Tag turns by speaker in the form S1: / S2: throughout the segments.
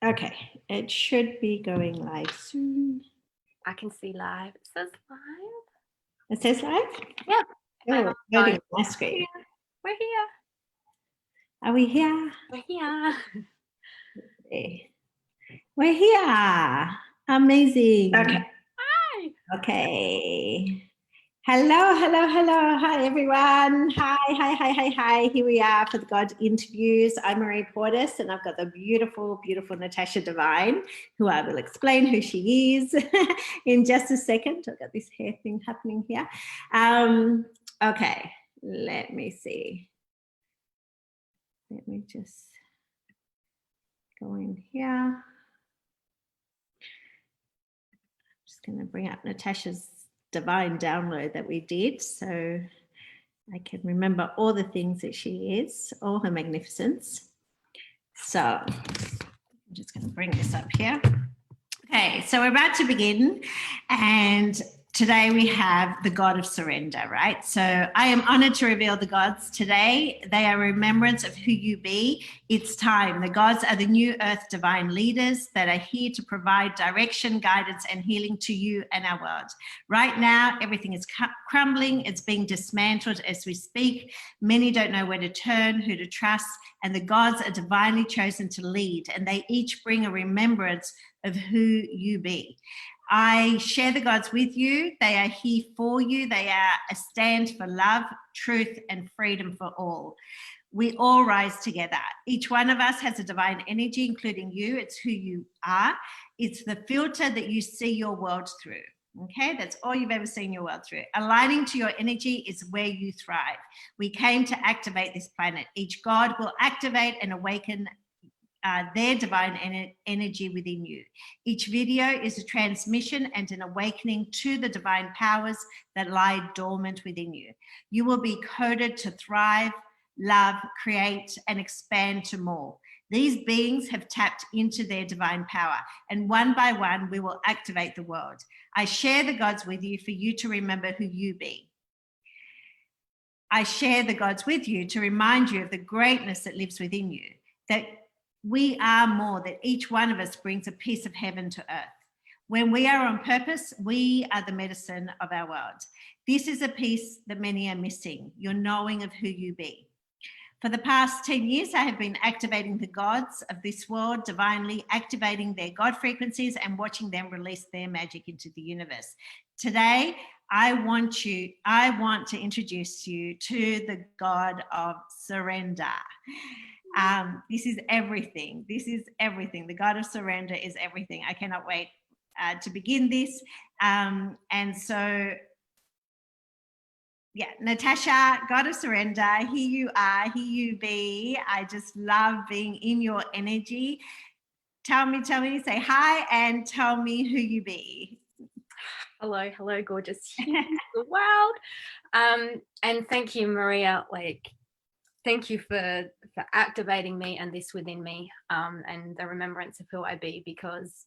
S1: Okay, it should be going live soon.
S2: I can see live. It says live.
S1: It says live?
S2: Yeah.
S1: Oh, loading on my screen.
S2: We're here.
S1: Are we here?
S2: We're here.
S1: Okay. We're here. Amazing.
S2: Okay. Hi.
S1: Okay. Hello, hello, hello. Hi, everyone. Hi. Here we are for the God interviews. I'm Marie Portas, and I've got the beautiful, beautiful Natasha Divine, who I will explain who she is in just a second. I've got this hair thing happening here. Okay, let me see. Let me just go in here. I'm just going to bring up Natasha's divine download that we did, so I can remember all the things that she is, all her magnificence. So I'm just going to bring this up here. Okay, so we're about to begin, and today we have the God of surrender, right? So I am honored to reveal the gods today. They are a remembrance of who you be. It's time. The gods are the new earth divine leaders that are here to provide direction, guidance, and healing to you and our world. Right now, everything is crumbling. It's being dismantled as we speak. Many don't know where to turn, who to trust, and the gods are divinely chosen to lead, and they each bring a remembrance of who you be. I share the gods with you. They are here for you. They are a stand for love, truth, and freedom for all. We all rise together. Each one of us has a divine energy, including you. It's who you are. It's the filter that you see your world through. Okay, that's all you've ever seen your world through. Aligning to your energy is where you thrive. We came to activate this planet. Each God will activate and awaken their divine energy within you. Each video is a transmission and an awakening to the divine powers that lie dormant within you. You will be coded to thrive, love, create, and expand to more. These beings have tapped into their divine power, and one by one, we will activate the world. I share the gods with you for you to remember who you be. I share the gods with you to remind you of the greatness that lives within you, that we are more, that each one of us brings a piece of heaven to earth. When we are on purpose, we are the medicine of our world. This is a piece that many are missing, your knowing of who you be. For the past 10 years, I have been activating the gods of this world, divinely activating their God frequencies and watching them release their magic into the universe. Today, I want to introduce you to the God of surrender. This is everything. This is everything. The God of surrender is everything. I cannot wait to begin this. And so, yeah, Natasha, God of surrender, here you are, here you be. I just love being in your energy. Tell me, say hi and tell me who you be.
S2: Hello, gorgeous the world. And thank you, Maria. Thank you for activating me and this within me, and the remembrance of who I be, because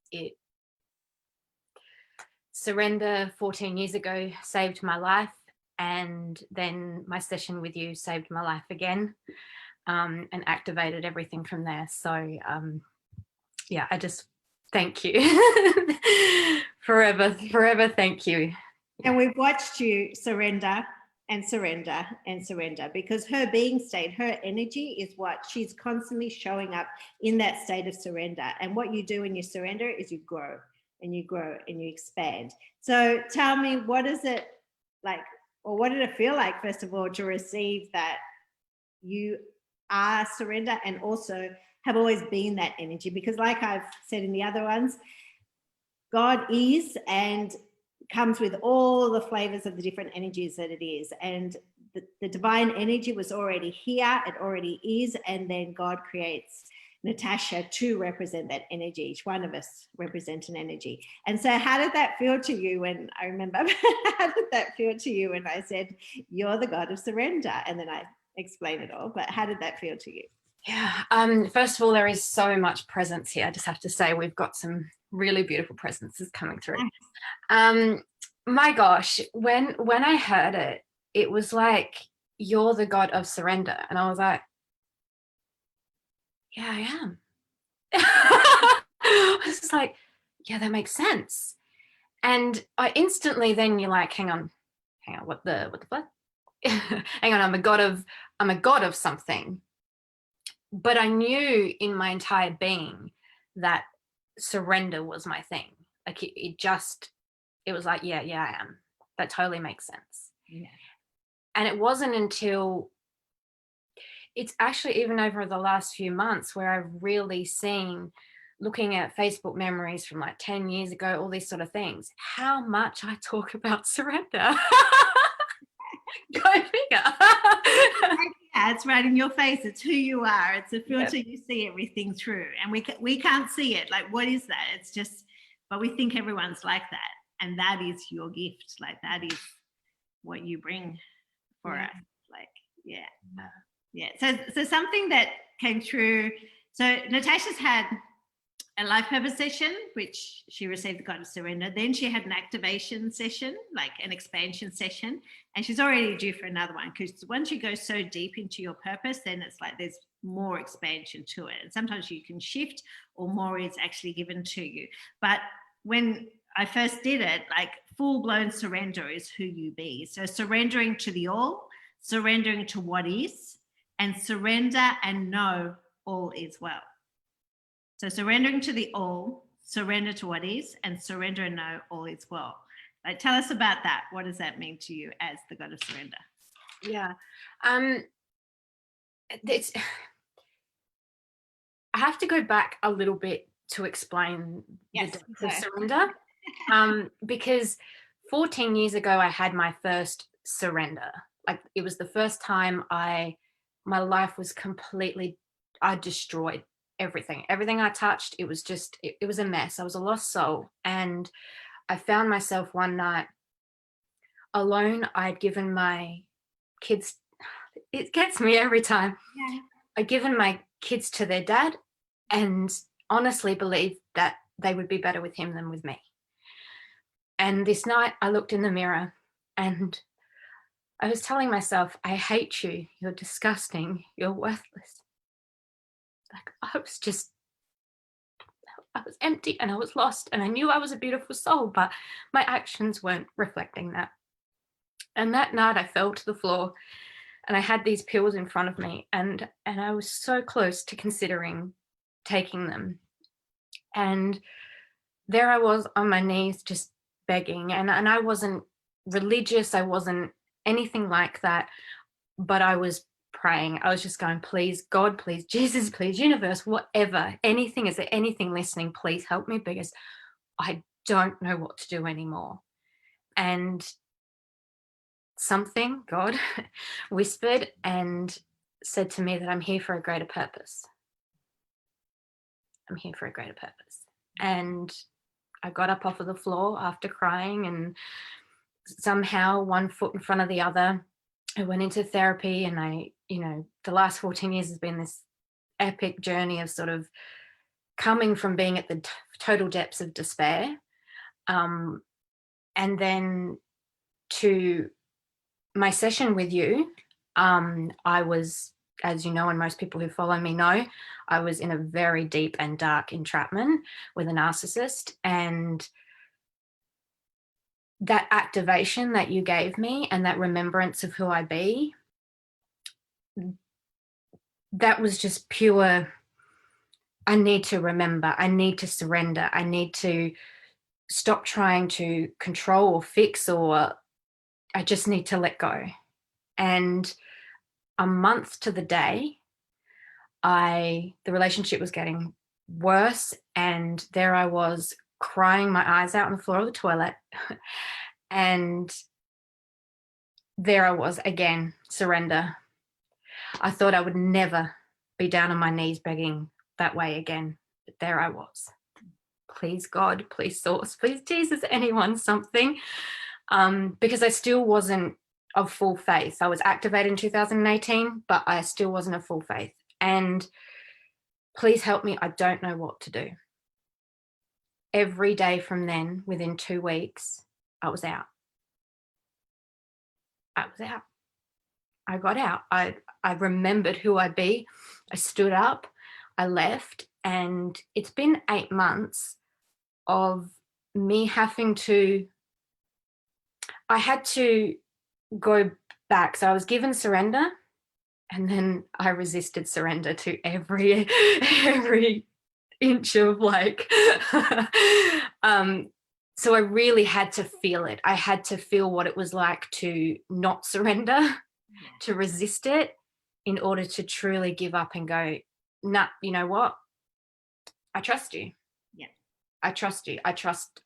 S2: surrender 14 years ago saved my life, and then my session with you saved my life again, and activated everything from there. So yeah, I just thank you. forever thank you.
S1: And we've watched you surrender and surrender and surrender, because her being state, her energy is what she's constantly showing up in that state of surrender. And what you do when you surrender is you grow and you grow and you expand. So tell me, what is it like, or what did it feel like, first of all, to receive that you are surrender and also have always been that energy? Because like I've said in the other ones, God is and comes with all the flavors of the different energies that it is. And the divine energy was already here, it already is, and then God creates Natasha to represent that energy. Each one of us represent an energy. And so how did that feel to you when, I remember, how did that feel to you when I said, you're the God of surrender? And then I explained it all, but how did that feel to you?
S2: Yeah, first of all, there is so much presence here. I just have to say, we've got some really beautiful presences coming through. My gosh, when I heard it, it was like, you're the God of surrender. And I was like, yeah, I am. I was just like, yeah, that makes sense. And I instantly, then you're like, hang on, what the fuck? Hang on, I'm a god of something. But I knew in my entire being that surrender was my thing. Like it was like, yeah, I am. That totally makes sense.
S1: Yeah.
S2: And it wasn't until, it's actually even over the last few months where I've really seen, looking at Facebook memories from like 10 years ago, all these sort of things, how much I talk about surrender. Go figure.
S1: Yeah, it's right in your face. It's who you are. It's a filter you see everything through, and we can't see it. Like, what is that? It's just, but we think everyone's like that, and that is your gift. Like, that is what you bring for us. Like, yeah. So something that came through. So Natasha's had a life purpose session, which she received the God of Surrender. Then she had an activation session, like an expansion session, and she's already due for another one, because once you go so deep into your purpose, then it's like there's more expansion to it. And sometimes you can shift, or more is actually given to you. But when I first did it, like, full-blown surrender is who you be. So surrendering to the all, surrendering to what is, and surrender and know all is well. So surrendering to the all, surrender to what is, and surrender and know all is well. Like, tell us about that. What does that mean to you as the God of Surrender?
S2: Yeah. It's, I have to go back a little bit to explain the depth of surrender. Because 14 years ago, I had my first surrender. Like, it was the first time my life was completely, I destroyed everything I touched. It was just, it was a mess. I was a lost soul. And I found myself one night alone. I'd given my kids, it gets me every time.
S1: Yeah.
S2: I'd given my kids to their dad and honestly believed that they would be better with him than with me. And this night I looked in the mirror and I was telling myself, I hate you. You're disgusting. You're worthless. Like, I was empty and I was lost, and I knew I was a beautiful soul, but my actions weren't reflecting that. And that night I fell to the floor and I had these pills in front of me, and I was so close to considering taking them. And there I was on my knees just begging, and I wasn't religious, I wasn't anything like that, but I was praying. I was just going, please God, please Jesus, please universe, whatever, anything, is there anything listening, please help me, because I don't know what to do anymore. And something, God, whispered and said to me that I'm here for a greater purpose. I'm here for a greater purpose. And I got up off of the floor after crying, and somehow, one foot in front of the other, I went into therapy. And the last 14 years has been this epic journey of sort of coming from being at the total depths of despair, and then to my session with you. I was, as you know, and most people who follow me know, I was in a very deep and dark entrapment with a narcissist. And that activation that you gave me and that remembrance of who I be, that was just pure, I need to remember, I need to surrender, I need to stop trying to control or fix, or I just need to let go. And a month to the day, the relationship was getting worse, and there I was crying my eyes out on the floor of the toilet. And there I was again, surrender. I thought I would never be down on my knees begging that way again, but there I was. Please God, please source, please Jesus, anyone, something. Because I still wasn't of full faith. I was activated in 2018, but I still wasn't of full faith. And please help me, I don't know what to do. Every day from then, within 2 weeks, I was out. I got out. I remembered who I'd be. I stood up, I left, And it's been 8 months of me having to, I had to go back. So I was given surrender, and then I resisted surrender to every inch of like, so I really had to feel it. I had to feel what it was like to not surrender, to resist it, in order to truly give up and go, nah, you know what? I trust you.
S1: Yeah.
S2: I trust you. I trust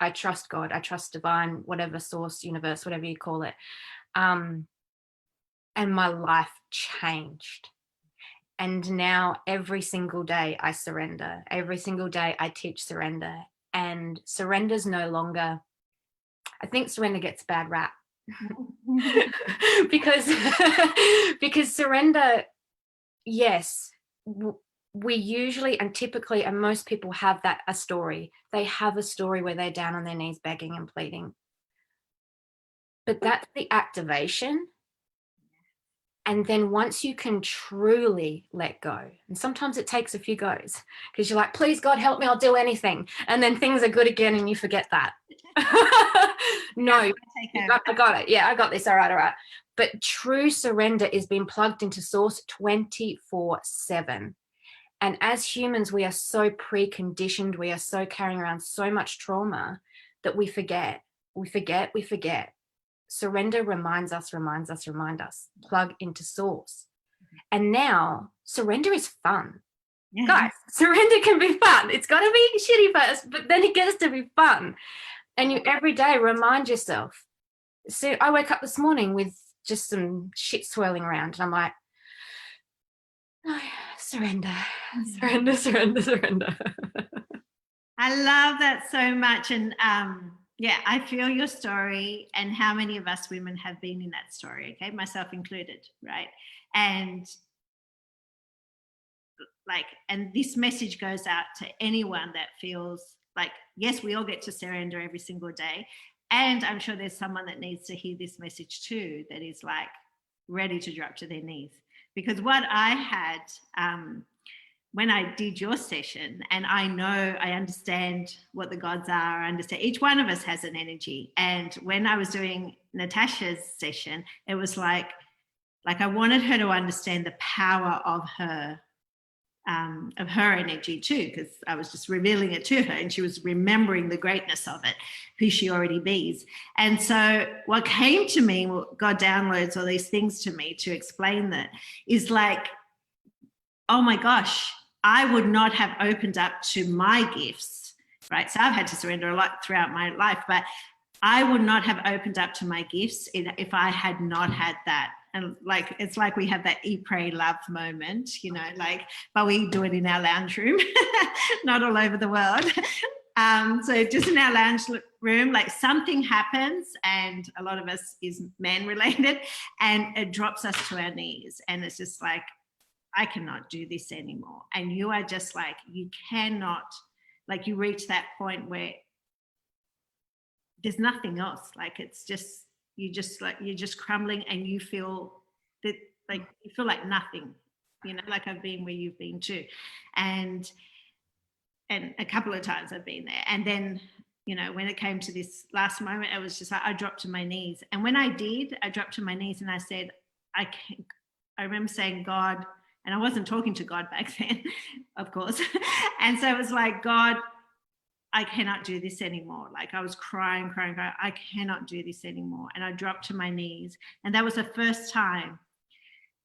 S2: God. I trust divine, whatever source, universe, whatever you call it. And my life changed. And now every single day I surrender. Every single day I teach surrender. And surrender's no longer, I think surrender gets a bad rap. because because surrender, yes, we usually and typically, and most people have that, a story. They have a story where they're down on their knees begging and pleading. But that's the activation. And then once you can truly let go, and sometimes it takes a few goes, because you're like, please God, help me, I'll do anything. And then things are good again and you forget that. No, I got it. Yeah, I got this. All right. But true surrender is being plugged into source 24/7. And as humans, we are so preconditioned, we are so carrying around so much trauma that we forget. Surrender reminds us, plug into source. And now surrender is fun. Yeah. Guys, surrender can be fun. It's got to be shitty first, but then it gets to be fun. And you every day remind yourself. So I woke up this morning with just some shit swirling around, and I'm like, oh, surrender.
S1: I love that so much. And yeah, I feel your story, and how many of us women have been in that story, okay, myself included, right? And like, and this message goes out to anyone that feels like, yes, we all get to surrender every single day. And I'm sure there's someone that needs to hear this message too, that is like ready to drop to their knees. Because what I had when I did your session, and I know, I understand what the gods are, I understand each one of us has an energy. And when I was doing Natasha's session, it was like I wanted her to understand the power of her energy too, because I was just revealing it to her, and she was remembering the greatness of it, who she already be. And so what came to me, God downloads all these things to me to explain that, is like, oh my gosh, I would not have opened up to my gifts, right? So I've had to surrender a lot throughout my life, but I would not have opened up to my gifts if I had not had that. And like, it's like we have that eat, pray, love moment, you know, like, but we do it in our lounge room, not all over the world. So just in our lounge room, like something happens, and a lot of us is man related, and it drops us to our knees. And it's just like, I cannot do this anymore. And you are just like, you cannot, like, you reach that point where there's nothing else. Like, it's just, you're just crumbling, and you feel that, like, you feel like nothing, you know, like I've been where you've been too. And a couple of times I've been there. And then, you know, when it came to this last moment, it was just like, I dropped to my knees. And when I did, I dropped to my knees and I said, I remember saying, God, and I wasn't talking to God back then, of course. And so it was like, God, I cannot do this anymore. Like, I was crying. I cannot do this anymore. And I dropped to my knees. And that was the first time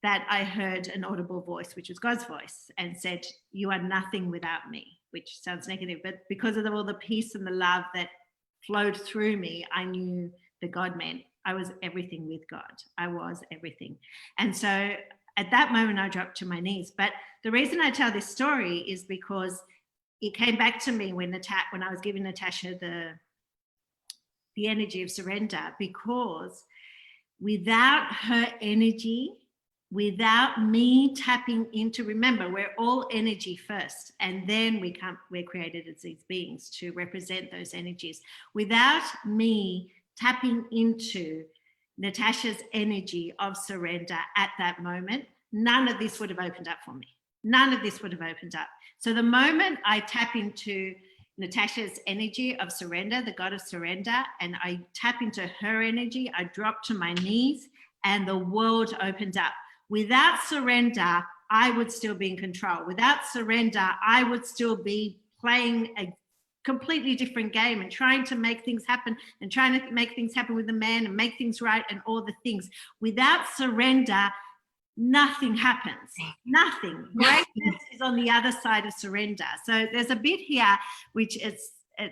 S1: that I heard an audible voice, which was God's voice, and said, you are nothing without me, which sounds negative, but because of all the peace and the love that flowed through me, I knew that God meant I was everything with God. I was everything. And so at that moment, I dropped to my knees. But the reason I tell this story is because it came back to me when I was giving Natasha the energy of surrender, because without her energy, without me tapping into, remember, we're all energy first, and then we're created as these beings to represent those energies. Without me tapping into Natasha's energy of surrender at that moment, none of this would have opened up for me. None of this would have opened up. So the moment I tap into Natasha's energy of surrender, the God of surrender, and I tap into her energy, I drop to my knees and the world opened up. Without surrender, I would still be in control. Without surrender, I would still be playing a completely different game and trying to make things happen and trying to make things happen with the man and make things right and all the things. Without surrender, nothing happens. Nothing. Greatness is on the other side of surrender. So there's a bit here which it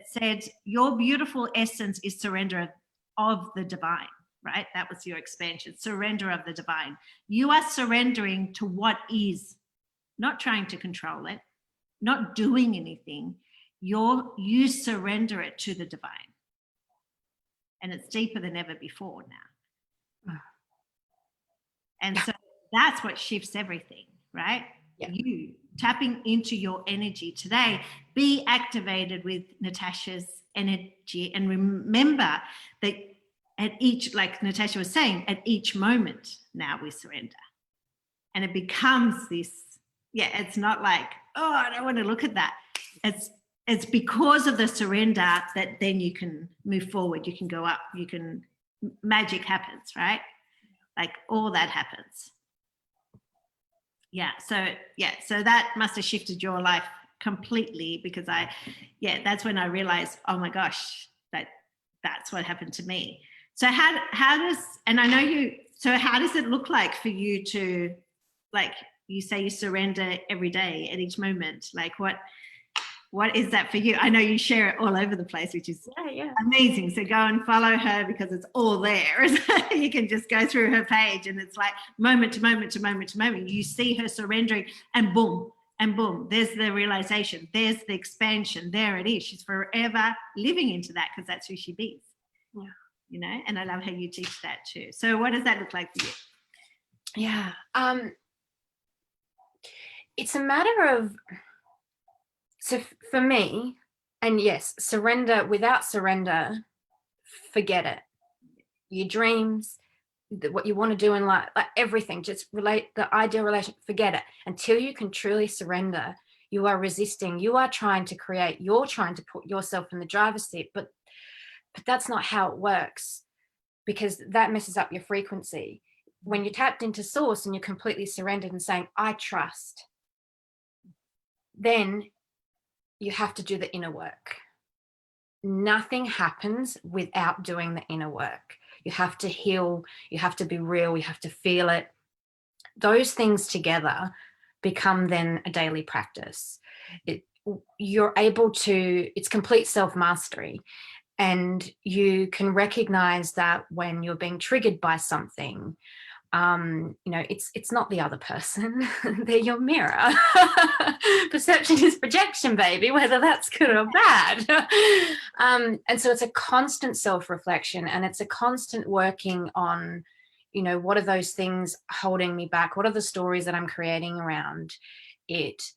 S1: said, your beautiful essence is surrender of the divine, right? That was your expansion, surrender of the divine. You are surrendering to what is, not trying to control it, not doing anything. You surrender it to the divine. And it's deeper than ever before now. And so that's what shifts everything, right?
S2: Yeah.
S1: You tapping into your energy today, be activated with Natasha's energy and remember that at each, like Natasha was saying, at each moment now we surrender. And it becomes this, it's not like, oh, I don't want to look at that. It's because of the surrender that then you can move forward, you can go up, magic happens, right? Like all that happens. So that must have shifted your life completely, because that's when I realized, oh my gosh, that's what happened to me. So how does it look like for you to, like you say you surrender every day at each moment? Like what is that for you? I know you share it all over the place, which is amazing. So go and follow her because it's all there. You can just go through her page and it's like moment to moment to moment to moment. You see her surrendering and boom, there's the realization. There's the expansion. There it is. She's forever living into that because that's who she is.
S2: Yeah.
S1: You know, and I love how you teach that too. So what does that look like for you?
S2: Yeah. It's a matter of, so for me, and yes, surrender, without surrender, forget it. Your dreams, what you want to do in life, like everything, just relate the ideal relationship, forget it. Until you can truly surrender, you are resisting, you are trying to create, you're trying to put yourself in the driver's seat, but that's not how it works, because that messes up your frequency. When you're tapped into source and you're completely surrendered and saying, I trust, then you have to do the inner work. Nothing happens without doing the inner work. You have to heal, you have to be real, you have to feel it. Those things together become then a daily practice. You're able to, it's complete self-mastery. And you can recognize that when you're being triggered by something, it's not the other person, they're your mirror. Perception is projection, baby, whether that's good or bad. And so it's a constant self-reflection, and it's a constant working on, what are those things holding me back? What are the stories that I'm creating around it?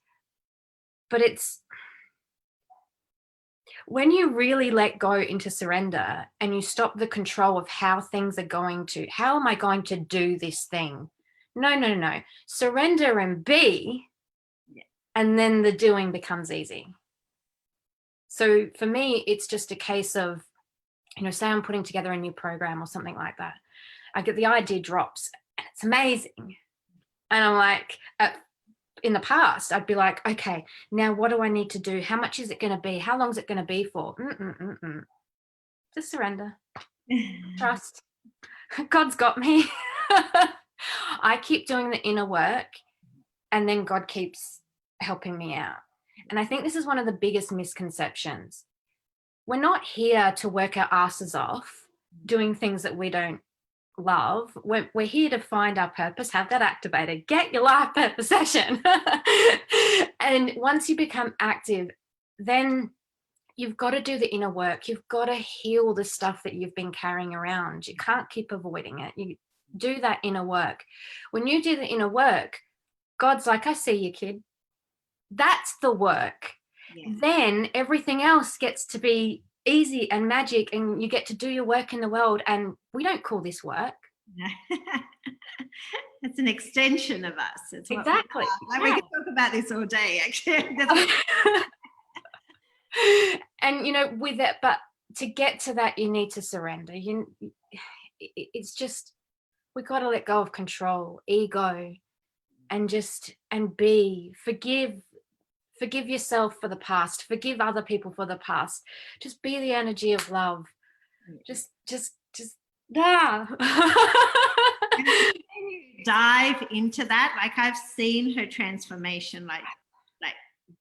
S2: But it's when you really let go into surrender and you stop the control of how things are going to, how am I going to do this thing? No. Surrender and be, and then the doing becomes easy. So for me, it's just a case of, say I'm putting together a new program or something like that. I get the idea drops and it's amazing. And I'm like, in the past, I'd be like, okay, now what do I need to do? How much is it going to be? How long is it going to be for? Just surrender. Trust. God's got me. I keep doing the inner work, and then God keeps helping me out. And I think this is one of the biggest misconceptions. We're not here to work our asses off doing things that we don't love. We're here to find our purpose, have that activated, get your life purpose session. And once you become active, then you've got to do the inner work. You've got to heal the stuff that you've been carrying around. You can't keep avoiding it. You do that inner work. When you do the inner work, God's like, I see you, kid. That's the work. Yeah. Then everything else gets to be easy and magic, and you get to do your work in the world. And we don't call this work.
S1: It's an extension of us. It's what
S2: Exactly.
S1: like, we can talk about this all day, actually.
S2: And with it, but to get to that, you need to surrender. It's just, we got to let go of control, ego, and forgive yourself for the past, forgive other people for the past. Just be the energy of love. Just
S1: dive into that. Like, I've seen her transformation, like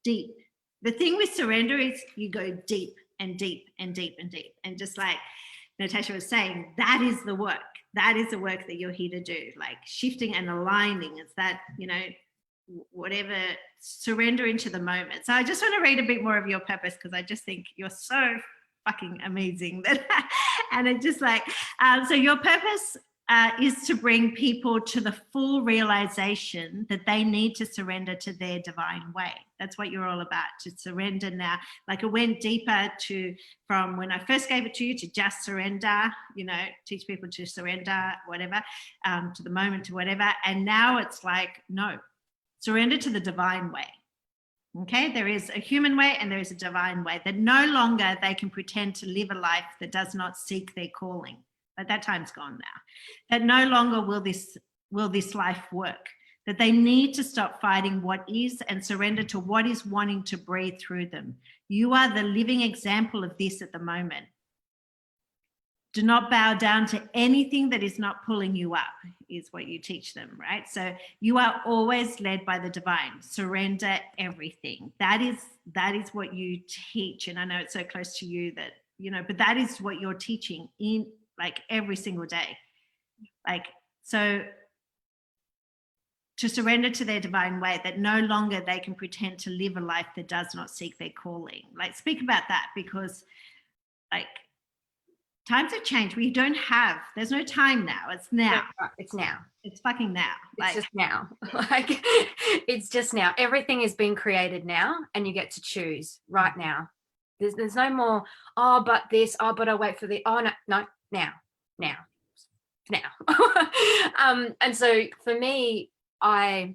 S1: deep. The thing with surrender is you go deep and deep and deep and deep, and just like Natasha was saying, that is the work. That is the work that you're here to do, like shifting and aligning. It's that, whatever, surrender into the moment. So I just want to read a bit more of your purpose, because I just think you're so fucking amazing. And it just like, so your purpose is to bring people to the full realization that they need to surrender to their divine way. That's what you're all about, to surrender now. Like, it went deeper from when I first gave it to you, to just surrender, teach people to surrender, whatever, to the moment, to whatever. And now it's like, no, surrender to the divine way. Okay, there is a human way and there is a divine way, that no longer they can pretend to live a life that does not seek their calling. But that time's gone now. That no longer will this life work. That they need to stop fighting what is and surrender to what is wanting to breathe through them. You are the living example of this at the moment. Do not bow down to anything that is not pulling you up, is what you teach them, right? So you are always led by the divine. Surrender everything. That is what you teach. And I know it's so close to you that, but that is what you're teaching in like every single day. Like, so to surrender to their divine way, that no longer they can pretend to live a life that does not seek their calling. Like, speak about that, because like, times have changed. There's no time now. It's now.
S2: It's now.
S1: It's fucking now.
S2: It's just now. Like, it's just now. Everything is being created now, and you get to choose right now. There's no more, but this, but I'll wait for the, no, now. And so for me, my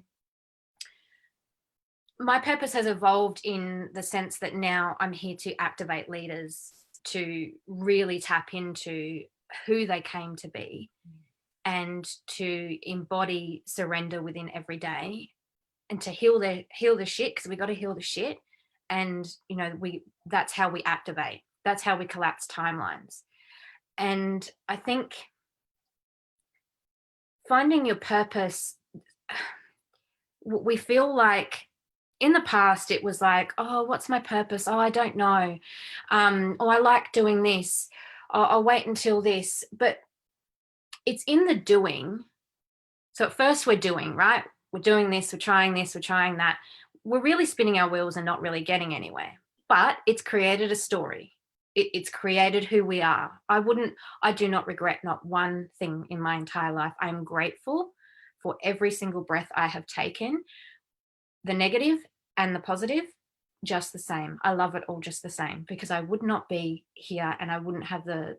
S2: purpose has evolved in the sense that now I'm here to activate leaders to really tap into who they came to be, and to embody surrender within every day, and to heal the shit, because we got to heal the shit. And that's how we activate, that's how we collapse timelines. And I think finding your purpose, we feel like in the past it was like, what's my purpose? I don't know. I like doing this. I'll wait until this. But it's in the doing. So at first we're doing, right? We're doing this, we're trying that. We're really spinning our wheels and not really getting anywhere. But it's created a story. It's created who we are. I do not regret not one thing in my entire life. I'm grateful for every single breath I have taken, the negative and the positive, just the same. I love it all just the same, because I would not be here, and I wouldn't have the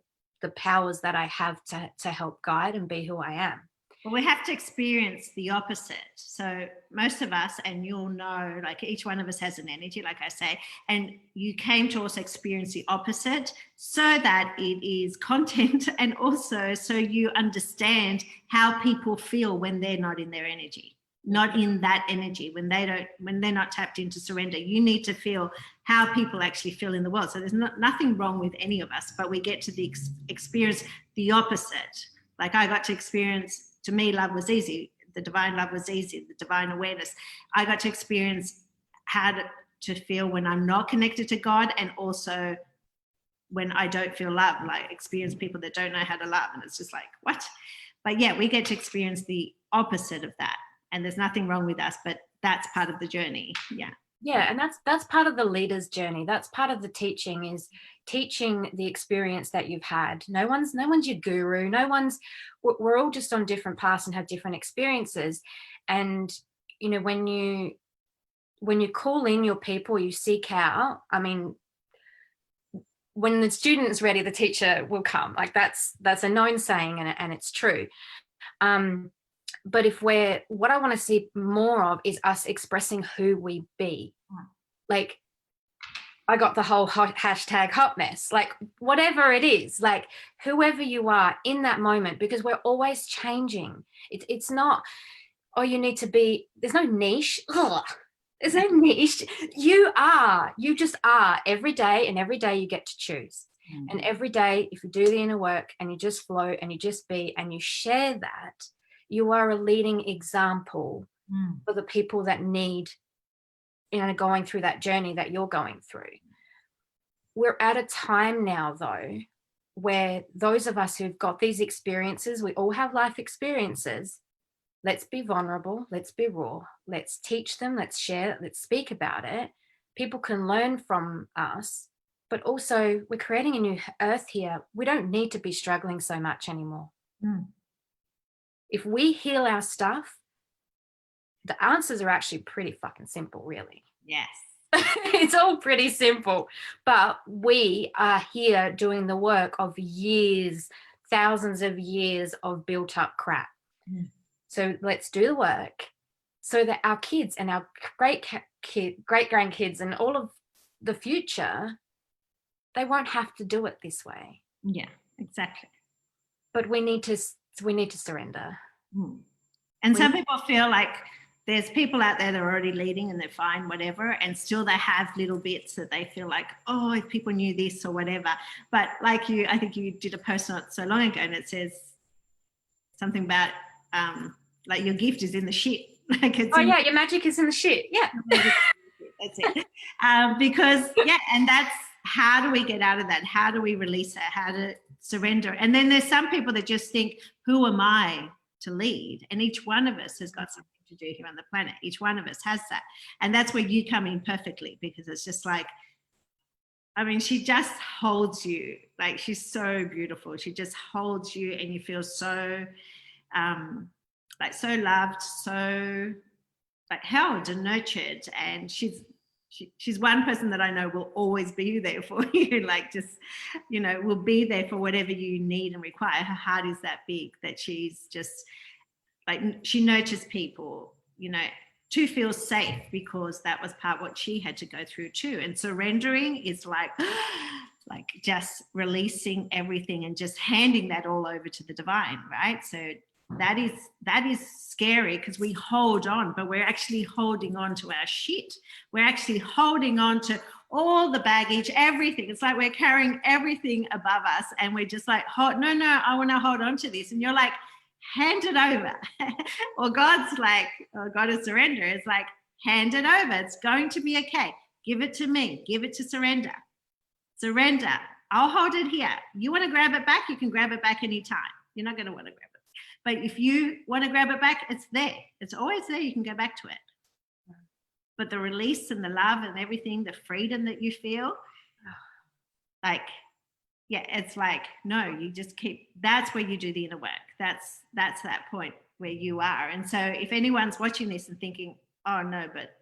S2: powers that I have to help guide and be who I am.
S1: Well, we have to experience the opposite. So most of us, and you'll know, like each one of us has an energy, like I say, and you came to also experience the opposite, so that it is content, and also so you understand how people feel when they're not in their energy, not in that energy, when they're not tapped into surrender. You need to feel how people actually feel in the world. So there's nothing wrong with any of us, but we get to experience the opposite. Like, I got to experience, to me, love was easy. The divine love was easy, the divine awareness. I got to experience how to feel when I'm not connected to God, and also when I don't feel love, like experience people that don't know how to love. And it's just like, what? But yeah, we get to experience the opposite of that. And there's nothing wrong with us, but that's part of the journey.
S2: Yeah, and that's part of the leader's journey. That's part of the teaching, is teaching the experience that you've had. No one's your guru. We're all just on different paths and have different experiences. And when you call in your people, you seek out. I mean, when the student's ready, the teacher will come. Like, that's a known saying, and it's true. But what I want to see more of is us expressing who we be. Like, I got the whole hashtag hot mess, like whatever it is, like whoever you are in that moment, because we're always changing. It's not, oh, you need to be, there's no niche. Ugh. There's no niche. You just are every day, and every day you get to choose. And every day, if you do the inner work and you just flow and you just be and you share that, you are a leading example for the people that need, going through that journey that you're going through. We're at a time now, though, where those of us who've got these experiences, we all have life experiences. Let's be vulnerable. Let's be raw. Let's teach them. Let's share. Let's speak about it. People can learn from us, but also we're creating a new earth here. We don't need to be struggling so much anymore. If we heal our stuff, the answers are actually pretty fucking simple, really.
S1: Yes.
S2: It's all pretty simple, but we are here doing the work of years, thousands of years of built up crap. So let's do the work so that our kids and our great grandkids and all of the future, they won't have to do it this way.
S1: Yeah, exactly.
S2: But we need to surrender.
S1: And some people feel like there's people out there that are already leading and they're fine, whatever, and still they have little bits that they feel like, oh, if people knew this or whatever. But like you, I think you did a post not so long ago, and it says something about like your gift is in the shit. Like
S2: your magic is in the shit. Yeah.
S1: That's it. Because and that's, how do we get out of that? How do we release it? How to surrender? And then there's some people that just think, who am I to lead? And each one of us has got something to do here on the planet. Each one of us has that. And that's where you come in perfectly, because it's just like, I mean, she just holds you. Like, she's so beautiful. She just holds you and you feel so like so loved, so like held and nurtured. And she's one person that I know will always be there for you. Like, just, will be there for whatever you need and require. Her heart is that big that she's just like, she nurtures people, to feel safe, because that was part what she had to go through too. And surrendering is like just releasing everything and just handing that all over to the divine, right? So that is scary, because we hold on, but we're actually holding on to our shit. We're actually holding on to all the baggage, everything. It's like we're carrying everything above us, and we're just like, no, I want to hold on to this. And you're like, hand it over. Or God's like, or God of surrender is like, hand it over. It's going to be okay. Give it to me. Give it to surrender. Surrender. I'll hold it here. You want to grab it back? You can grab it back anytime. You're not going to want to grab it. But if you want to grab it back, it's there. It's always there. You can go back to it. But the release and the love and everything, the freedom that you feel, like, it's like, no, you just keep, that's where you do the inner work. That's that point where you are. And so if anyone's watching this and thinking, oh no, but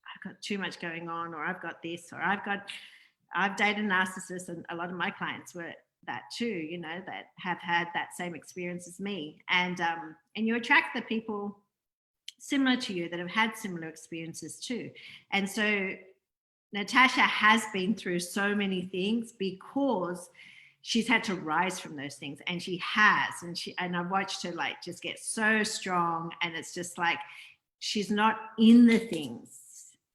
S1: I've got too much going on, or I've got this, or I've dated narcissists, and a lot of my clients were that too, that have had that same experience as me. And you attract the people similar to you that have had similar experiences too. And so Natasha has been through so many things because she's had to rise from those things, and she has, and I've watched her like just get so strong. And it's just like, she's not in the things.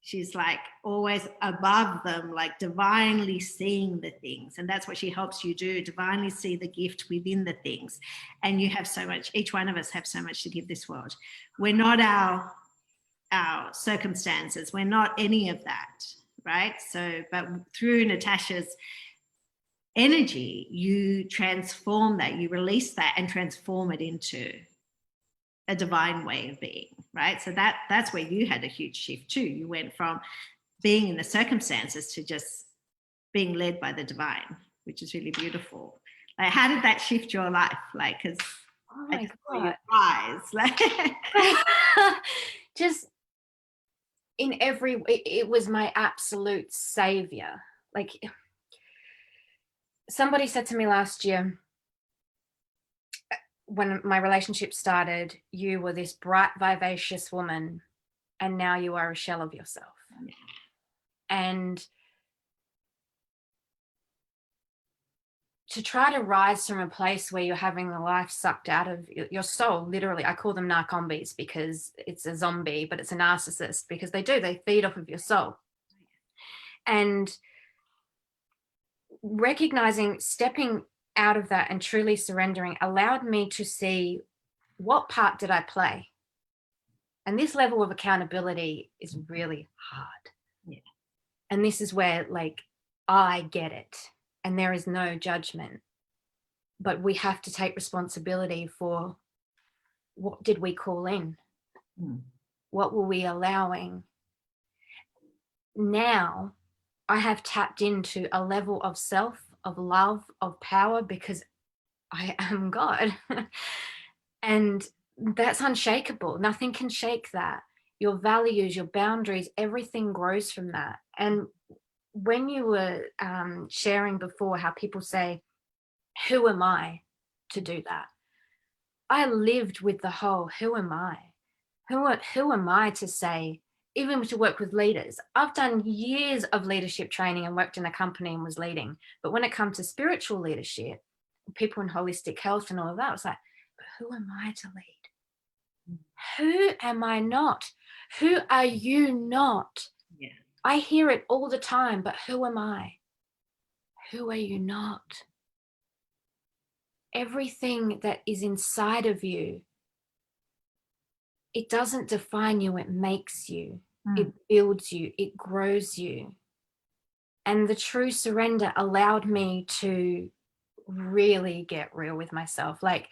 S1: She's like always above them, like divinely seeing the things. And that's what she helps you do, divinely see the gift within the things. And you have so much, each one of us have so much to give this world. We're not our circumstances. We're not any of that, right? So, but through Natasha's energy, you transform that, you release that and transform it into a divine way of being, right? So that's where you had a huge shift too. You went from being in the circumstances to just being led by the divine, which is really beautiful. Like, how did that shift your life? Like, because
S2: oh my God.
S1: Your eyes, like
S2: just in every, it was my absolute savior. Like, somebody said to me last year, when my relationship started, you were this bright, vivacious woman, and now you are a shell of yourself. And to try to rise from a place where you're having the life sucked out of your soul, literally, I call them narcombies because it's a zombie, but it's a narcissist because they feed off of your soul. And recognizing, stepping out of that and truly surrendering allowed me to see, what part did I play? And this level of accountability is really hard.
S1: Yeah.
S2: And this is where, like, I get it. And there is no judgment. But we have to take responsibility for, what did we call in? What were we allowing? Now I have tapped into a level of self, of love, of power, because I am God. And that's unshakable. Nothing can shake that. Your values, your boundaries, everything grows from that. And when you were sharing before how people say, who am I to do that? I lived with the whole, who am I? Who am I to say, even to work with leaders? I've done years of leadership training and worked in a company and was leading. But when it comes to spiritual leadership, people in holistic health and all of that, it's like, but who am I to lead? Who am I not? Who are you not?
S1: Yeah.
S2: I hear it all the time, but who am I? Who are you not? Everything that is inside of you, it doesn't define you, it makes you. It builds you, it grows you. And the true surrender allowed me to really get real with myself. Like,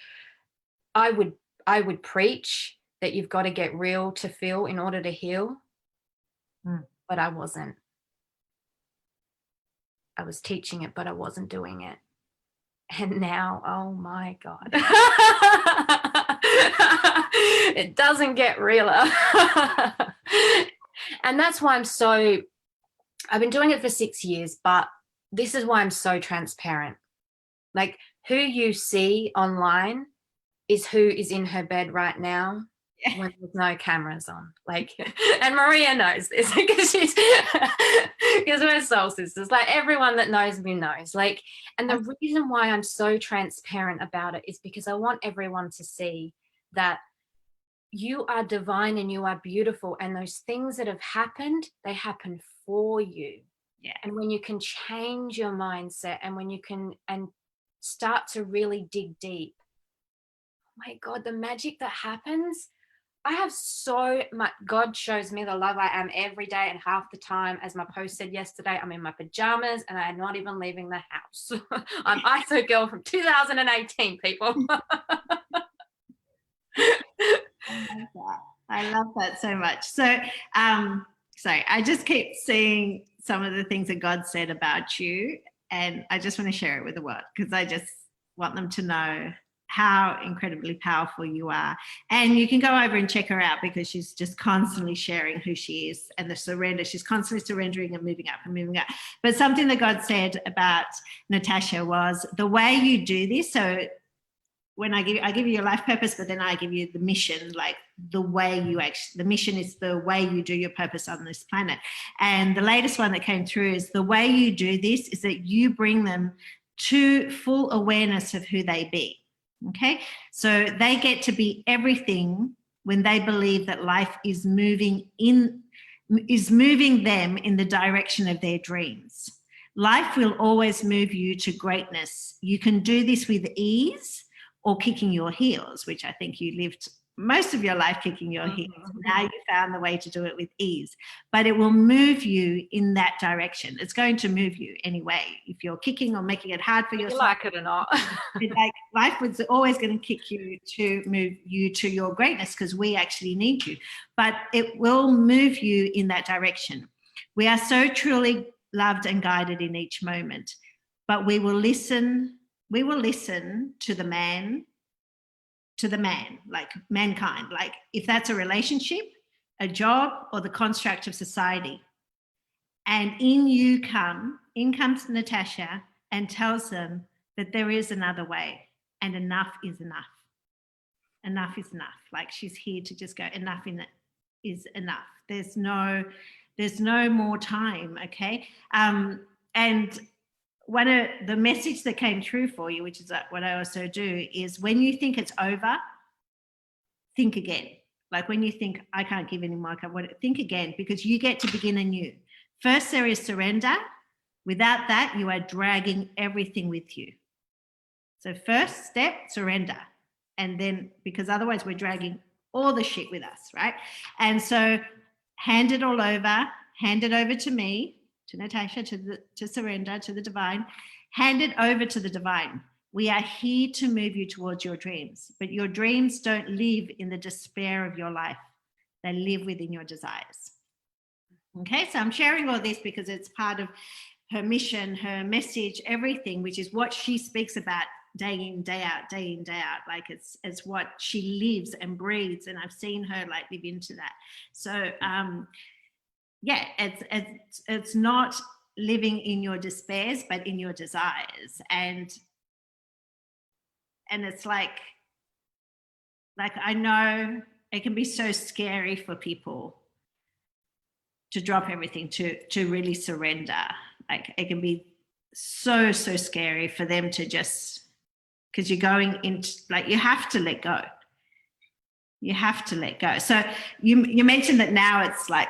S2: I would preach that you've got to get real to feel in order to heal. But I wasn't. I was teaching it, but I wasn't doing it. And now, oh my God. It doesn't get realer. And that's why I've been doing it for 6 years, but this is why I'm so transparent. Like, who you see online is who is in her bed right now when there's no cameras on. Like, and Maria knows this because we're soul sisters. Like, everyone that knows me knows. Like, and the reason why I'm so transparent about it is because I want everyone to see that you are divine and you are beautiful, and those things that have happened, they happen for you.
S1: Yeah.
S2: And when you can change your mindset, and when you can and start to really dig deep, oh my God, the magic that happens. I have so much, God shows me the love I am every day, and half the time, as my post said yesterday, I'm in my pajamas and I'm not even leaving the house. I'm ISO girl from 2018, people.
S1: I love that so much. So, sorry, I just keep seeing some of the things that God said about you, and I just want to share it with the world because I just want them to know how incredibly powerful you are. And you can go over and check her out because she's just constantly sharing who she is and the surrender. She's constantly surrendering and moving up and moving up. But something that God said about Natasha was the way you do this. So when I give you your life purpose, but then I give you the mission, like the way you actually, the mission is the way you do your purpose on this planet. And the latest one that came through is the way you do this is that you bring them to full awareness of who they be. Okay, so they get to be everything when they believe that life is moving them in the direction of their dreams. Life will always move you to greatness. You can do this with ease or kicking your heels, which I think you lived most of your life kicking your heels. Now you found the way to do it with ease, but it will move you in that direction. It's going to move you anyway. If you're kicking or making it hard for yourself,
S2: you like it or not.
S1: like, life was always going to kick you to move you to your greatness because we actually need you, but it will move you in that direction. We are so truly loved and guided in each moment, but we will listen to the man, like mankind, like if that's a relationship, a job, or the construct of society. And in comes Natasha and tells them that there is another way and enough is enough. enough is enough. Like she's here to just go, enough is enough. There's no more time. Okay. And the message that came through for you, which is what I also do, is when you think it's over, think again. Like when you think, I can't give any more, think again, because you get to begin anew. First, there is surrender. Without that, you are dragging everything with you. So first step, surrender. And then, because otherwise we're dragging all the shit with us, right? And so hand it all over, hand it over to me, to Natasha, to surrender, to the divine. Hand it over to the divine. We are here to move you towards your dreams, but your dreams don't live in the despair of your life. They live within your desires. Okay, so I'm sharing all this because it's part of her mission, her message, everything, which is what she speaks about day in, day out, day in, day out. Like it's what she lives and breathes, and I've seen her like live into that. So yeah, it's not living in your despairs, but in your desires. And it's like I know it can be so scary for people to drop everything, to really surrender. Like it can be so scary for them to just, because you're going into, like, you have to let go. You have to let go. So you mentioned that now it's like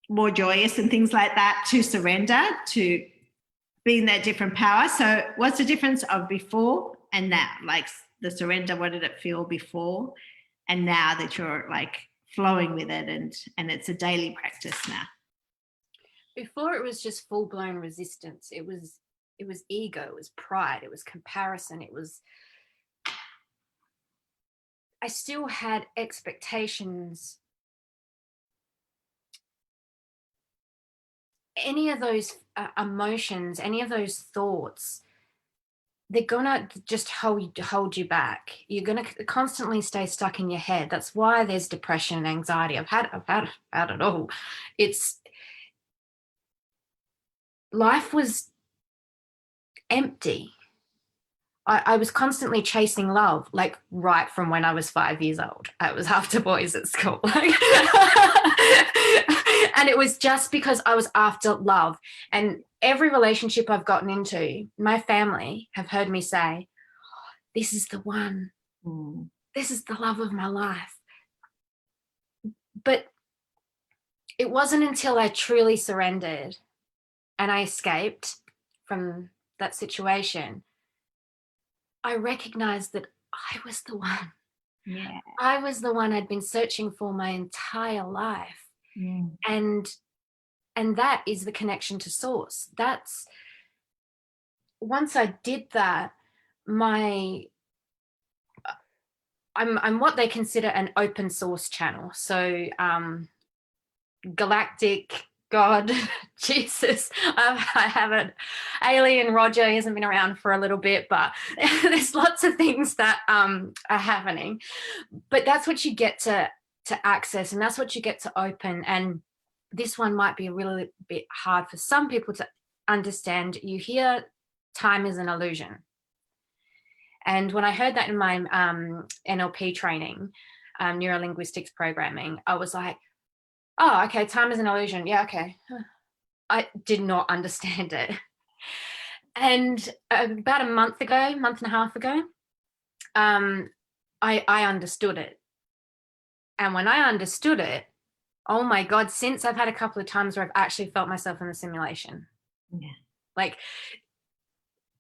S1: more joyous and things like that, to surrender, to be in that different power. So what's the difference of before and now? Like the surrender, what did it feel before? And now that you're like flowing with it, and it's a daily practice now.
S2: Before it was just full-blown resistance. It was ego, it was pride, it was comparison, I still had expectations. Any of those emotions, any of those thoughts, they're gonna just hold you back. You're gonna constantly stay stuck in your head. That's why there's depression and anxiety. I've had it all. Life was empty. I was constantly chasing love, like right from when I was 5 years old. I was after boys at school. And it was just because I was after love. And every relationship I've gotten into, my family have heard me say, this is the one. This is the love of my life. But it wasn't until I truly surrendered and I escaped from that situation, I recognized that I was the one.
S1: Yeah.
S2: I was the one I'd been searching for my entire life. And that is the connection to source. That's, once I did that, I'm what they consider an open source channel. So galactic God, Jesus, I have an alien Roger. He hasn't been around for a little bit, but there's lots of things that are happening. But that's what you get to access, and that's what you get to open. And this one might be a really bit hard for some people to understand. You hear time is an illusion. And when I heard that in my NLP training, neuro-linguistics programming, I was like, oh, okay, time is an illusion. Yeah, okay. I did not understand it. And about a month and a half ago, I understood it. And when I understood it, oh my God, since I've had a couple of times where I've actually felt myself in the simulation.
S1: Yeah.
S2: Like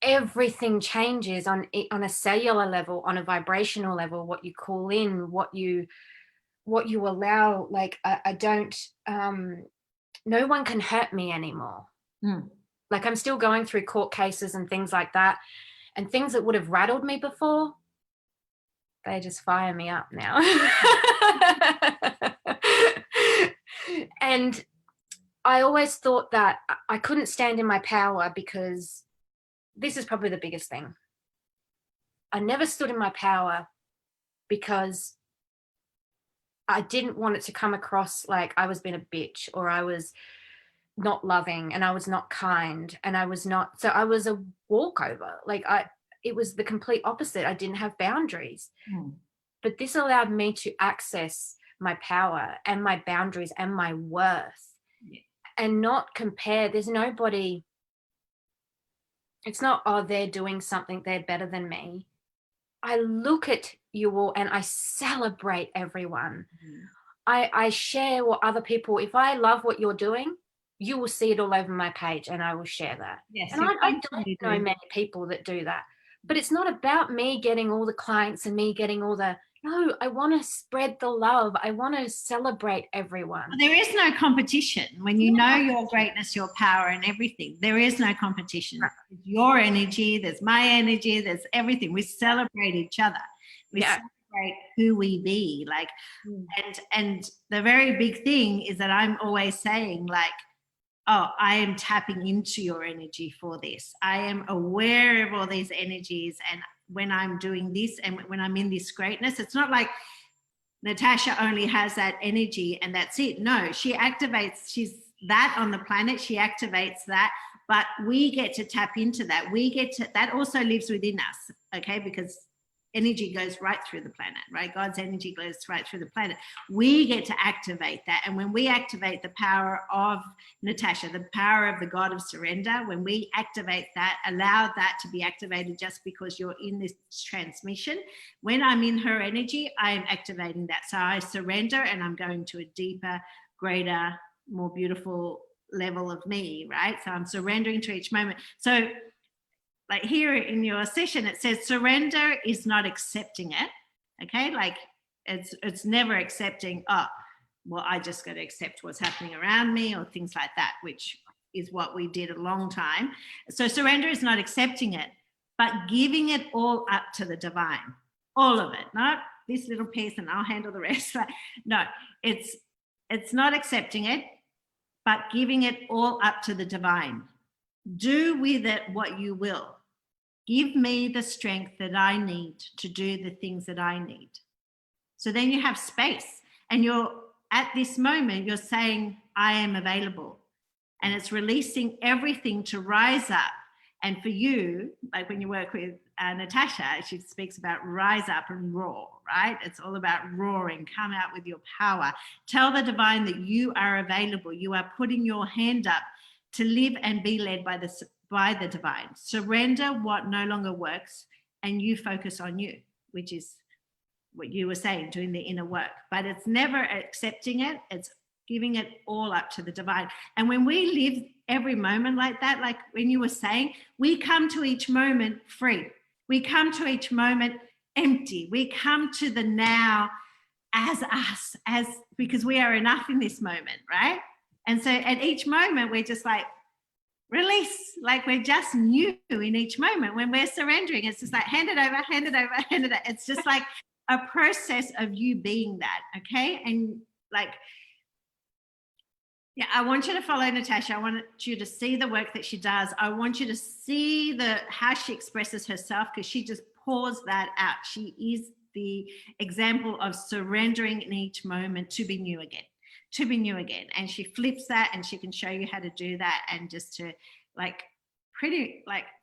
S2: everything changes on a cellular level, on a vibrational level, what you call in, what you allow. Like I don't, no one can hurt me anymore. Like I'm still going through court cases and things like that, and things that would have rattled me before, they just fire me up now. And I always thought that I couldn't stand in my power, because this is probably the biggest thing. I never stood in my power because I didn't want it to come across like I was being a bitch, or I was not loving, and I was not kind, and I was not, so I was a walkover. Like it was the complete opposite. I didn't have boundaries. but this allowed me to access my power and my boundaries and my worth, and not compare. There's nobody, it's not, oh, they're doing something, they're better than me. I look at you all and I celebrate everyone. I share what other people, if I love what you're doing, you will see it all over my page, and I will share that.
S1: Yes,
S2: and I don't know many people that do that, but it's not about me getting all the clients and me getting all the, no, I want to spread the love. I want to celebrate everyone.
S1: There is no competition. When you know your greatness, your power and everything, there is no competition.
S2: Right.
S1: Your energy, there's my energy, there's everything. We celebrate each other. We celebrate who we be. Like, and the very big thing is that I'm always saying, like, oh, I am tapping into your energy for this. I am aware of all these energies. And when I'm doing this and when I'm in this greatness, it's not like Natasha only has that energy and that's it. No, she activates, she's that on the planet, she activates that, but we get to tap into that. We get to, that also lives within us, okay? Because energy goes right through the planet, right? God's energy goes right through the planet. We get to activate that. And when we activate the power of Natasha, the power of the God of surrender, when we activate that, allow that to be activated just because you're in this transmission. When I'm in her energy, I am activating that. So I surrender and I'm going to a deeper, greater, more beautiful level of me, right? So I'm surrendering to each moment. So like here in your session, it says surrender is not accepting it. Okay, like it's never accepting, oh, well, I just got to accept what's happening around me or things like that, which is what we did a long time. So surrender is not accepting it, but giving it all up to the divine, all of it, not this little piece and I'll handle the rest. No, it's not accepting it, but giving it all up to the divine. Do with it what you will. Give me the strength that I need to do the things that I need. So then you have space and you're at this moment, you're saying, I am available. And it's releasing everything to rise up. And for you, like when you work with Natasha, she speaks about rise up and roar, right? It's all about roaring, come out with your power. Tell the divine that you are available. You are putting your hand up to live and be led by the divine. Surrender what no longer works and you focus on you, which is what you were saying, doing the inner work. But it's never accepting it, it's giving it all up to the divine. And when we live every moment like that, like when you were saying, we come to each moment free. We come to each moment empty. We come to the now as us, as because we are enough in this moment, right? And so at each moment, we're just like, release, like we're just new in each moment. When we're surrendering, it's just like, hand it over, hand it over, hand it over. It's just like a process of you being that, okay? And like, yeah, I want you to follow Natasha. I want you to see the work that she does. I want you to see how she expresses herself, because she just pours that out. She is the example of surrendering in each moment to be new again. To be new again. And she flips that and she can show you how to do that, and just to like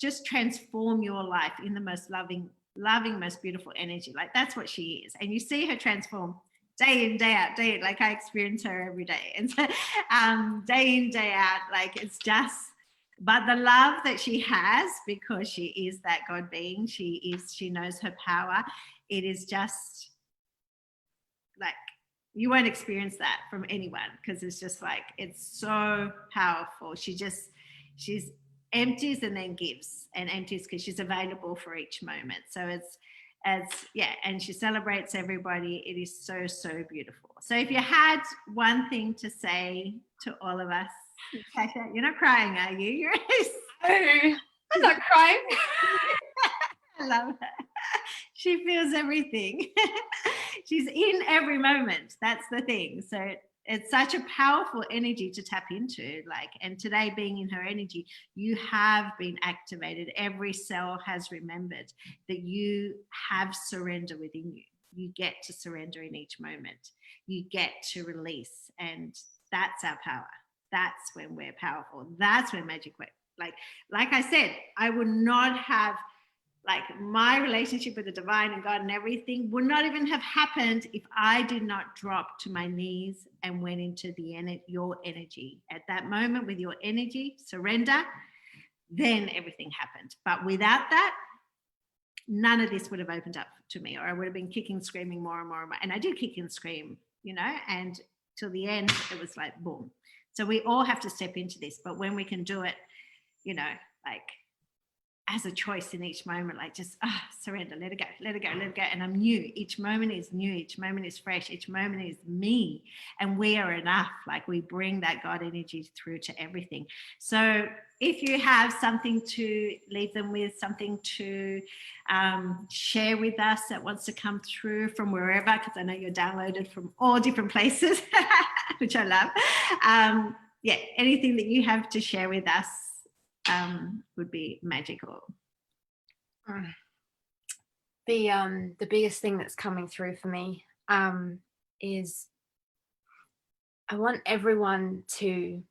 S1: just transform your life in the most loving, most beautiful energy. Like that's what she is. And you see her transform day in, day out, like I experience her every day. And so day in, day out, like it's just, but the love that she has, because she is that God being, she knows her power. It is just like, you won't experience that from anyone, because it's just like, it's so powerful. She's empties and then gives, and empties because she's available for each moment. So it's yeah, and she celebrates everybody. It is so, so beautiful. So if you had one thing to say to all of us, Natasha, you're not crying, are you? You're
S2: I'm not crying.
S1: I love her. She feels everything. She's in every moment. That's the thing. So it's such a powerful energy to tap into. Like, and today being in her energy, you have been activated. Every cell has remembered that you have surrender within you. You get to surrender in each moment. You get to release. And that's our power. That's when we're powerful. That's when magic works. Like I said, I would not have like my relationship with the divine and God and everything would not even have happened if I did not drop to my knees and went into your energy. At that moment with your energy, surrender, then everything happened. But without that, none of this would have opened up to me, or I would have been kicking, screaming more and more and more. And I did kick and scream, you know, and till the end, it was like, boom. So we all have to step into this. But when we can do it, you know, like as a choice in each moment, like just surrender, let it go, let it go, let it go. And I'm new. Each moment is new. Each moment is fresh. Each moment is me. And we are enough. Like we bring that God energy through to everything. So if you have something to leave them with, something to share with us that wants to come through from wherever, because I know you're downloaded from all different places, which I love. Yeah, anything that you have to share with us would be magical.
S2: The biggest thing that's coming through for me is I want everyone to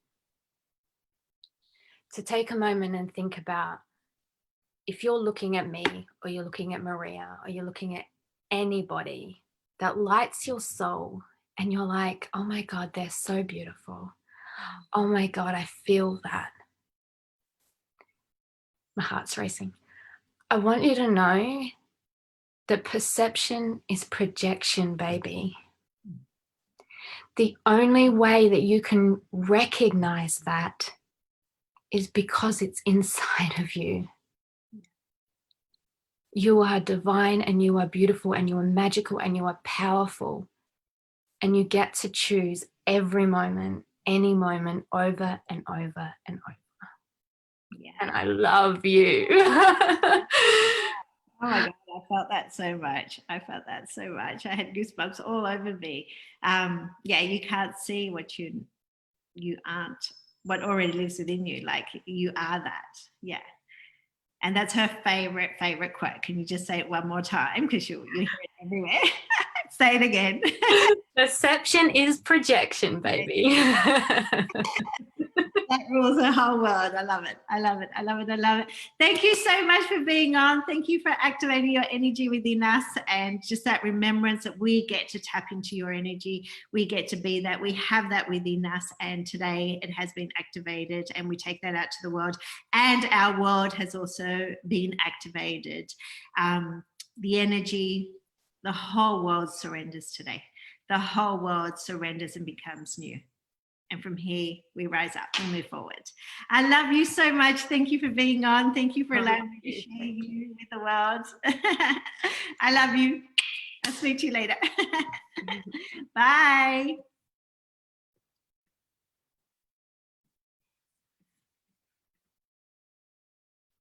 S2: take a moment and think about, if you're looking at me or you're looking at Maria or you're looking at anybody that lights your soul and you're like, oh my God, they're so beautiful. Oh my God, I feel that. My heart's racing. I want you to know that perception is projection, baby. The only way that you can recognize that is because it's inside of you. You are divine and you are beautiful and you are magical and you are powerful. And you get to choose every moment, any moment, over and over and over. Yeah. And I love you.
S1: Oh my God, I felt that so much. I felt that so much. I had goosebumps all over me. Yeah, you can't see what you aren't, what already lives within you. Like you are that. Yeah. And that's her favorite quote. Can you just say it one more time? Because you hear it everywhere. Say it again.
S2: Perception is projection, baby.
S1: That rules the whole world. I love it. I love it. I love it. I love it. Thank you so much for being on. Thank you for activating your energy within us, and just that remembrance that we get to tap into your energy. We get to be that. We have that within us. And today it has been activated and we take that out to the world. And our world has also been activated. The energy, the whole world surrenders today. The whole world surrenders and becomes new. And from here, we rise up and move forward. I love you so much. Thank you for being on. Thank you for allowing me to share you with the world. I love you. I'll speak to you later. Bye.